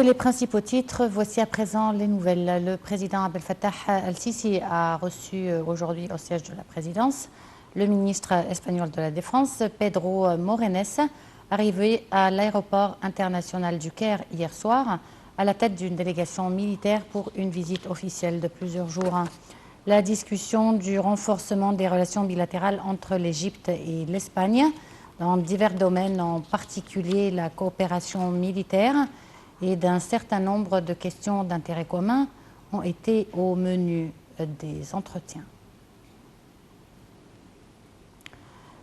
Les principaux titres, voici à présent les nouvelles. Le président Abdel Fattah al-Sisi a reçu aujourd'hui au siège de la présidence le ministre espagnol de la Défense, Pedro Morenes, arrivé à l'aéroport international du Caire hier soir à la tête d'une délégation militaire pour une visite officielle de plusieurs jours. La discussion du renforcement des relations bilatérales entre l'Égypte et l'Espagne dans divers domaines, en particulier la coopération militaire, et d'un certain nombre de questions d'intérêt commun ont été au menu des entretiens.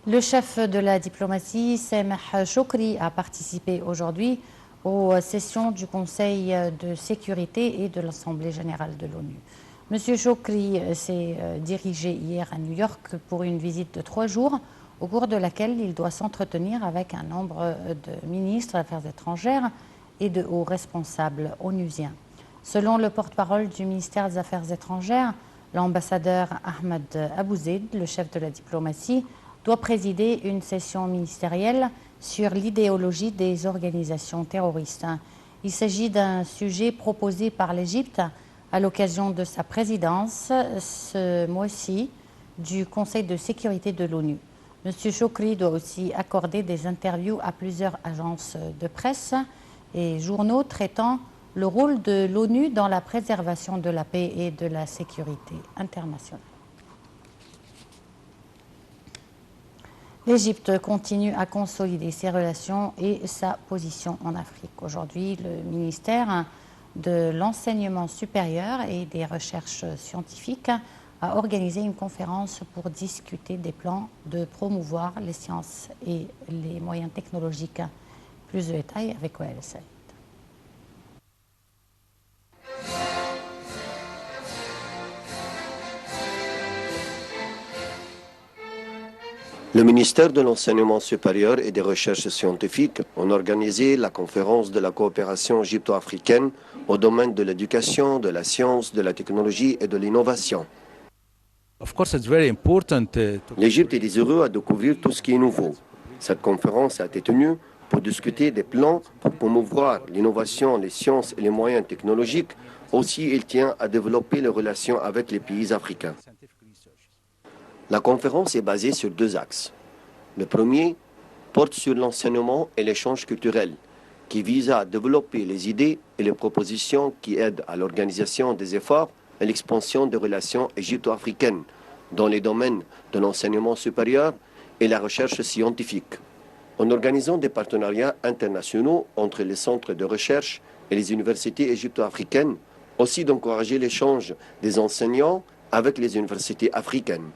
Le chef de la diplomatie, Sameh Shoukry, a participé aujourd'hui aux sessions du Conseil de sécurité et de l'Assemblée générale de l'ONU. Monsieur Shoukry s'est dirigé hier à New York pour une visite de 3 jours, au cours de laquelle il doit s'entretenir avec un nombre de ministres des Affaires étrangères et de hauts responsables onusiens. Selon le porte-parole du ministère des Affaires étrangères, l'ambassadeur Ahmed Abouzeid, le chef de la diplomatie, doit présider une session ministérielle sur l'idéologie des organisations terroristes. Il s'agit d'un sujet proposé par l'Égypte à l'occasion de sa présidence ce mois-ci du Conseil de sécurité de l'ONU. M. Shoukry doit aussi accorder des interviews à plusieurs agences de presse et journaux traitant le rôle de l'ONU dans la préservation de la paix et de la sécurité internationale. L'Égypte continue à consolider ses relations et sa position en Afrique. Aujourd'hui, le ministère de l'Enseignement supérieur et des Recherches scientifiques a organisé une conférence pour discuter des plans de promouvoir les sciences et les moyens technologiques. Plus de détails avec Wael Saïd. Le ministère de l'Enseignement supérieur et des Recherches scientifiques a organisé la conférence de la coopération égypto-africaine au domaine de l'éducation, de la science, de la technologie et de l'innovation. L'Égypte est désireux à découvrir tout ce qui est nouveau. Cette conférence a été tenue pour discuter des plans pour promouvoir l'innovation, les sciences et les moyens technologiques. Aussi, il tient à développer les relations avec les pays africains. La conférence est basée sur 2 axes. Le premier porte sur l'enseignement et l'échange culturel, qui vise à développer les idées et les propositions qui aident à l'organisation des efforts et l'expansion des relations égypto-africaines dans les domaines de l'enseignement supérieur et la recherche scientifique, en organisant des partenariats internationaux entre les centres de recherche et les universités égypto-africaines, aussi d'encourager l'échange des enseignants avec les universités africaines.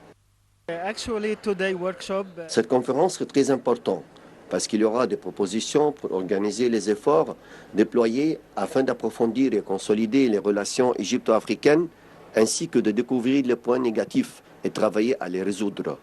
Cette conférence est très importante parce qu'il y aura des propositions pour organiser les efforts déployés afin d'approfondir et consolider les relations égypto-africaines ainsi que de découvrir les points négatifs et travailler à les résoudre.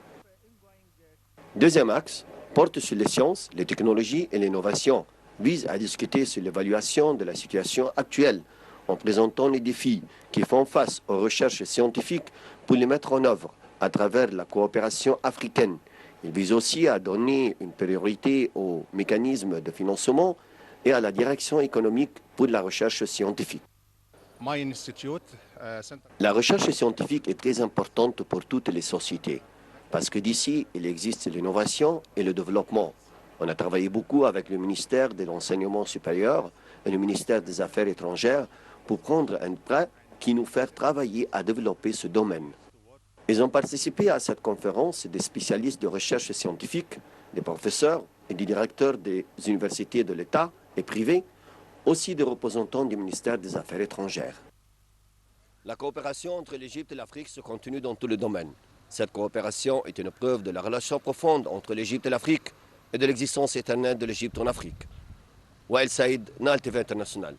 Deuxième axe porte sur les sciences, les technologies et l'innovation, vise à discuter sur l'évaluation de la situation actuelle en présentant les défis qui font face aux recherches scientifiques pour les mettre en œuvre à travers la coopération africaine. Il vise aussi à donner une priorité aux mécanismes de financement et à la direction économique pour la recherche scientifique. La recherche scientifique est très importante pour toutes les sociétés, parce que d'ici, il existe l'innovation et le développement. On a travaillé beaucoup avec le ministère de l'Enseignement supérieur et le ministère des Affaires étrangères pour prendre un prêt qui nous fait travailler à développer ce domaine. Ils ont participé à cette conférence des spécialistes de recherche scientifique, des professeurs et des directeurs des universités de l'État et privées, aussi des représentants du ministère des Affaires étrangères. La coopération entre l'Égypte et l'Afrique se continue dans tous les domaines. Cette coopération est une preuve de la relation profonde entre l'Égypte et l'Afrique et de l'existence éternelle de l'Égypte en Afrique. Wael Saïd, Nile TV International.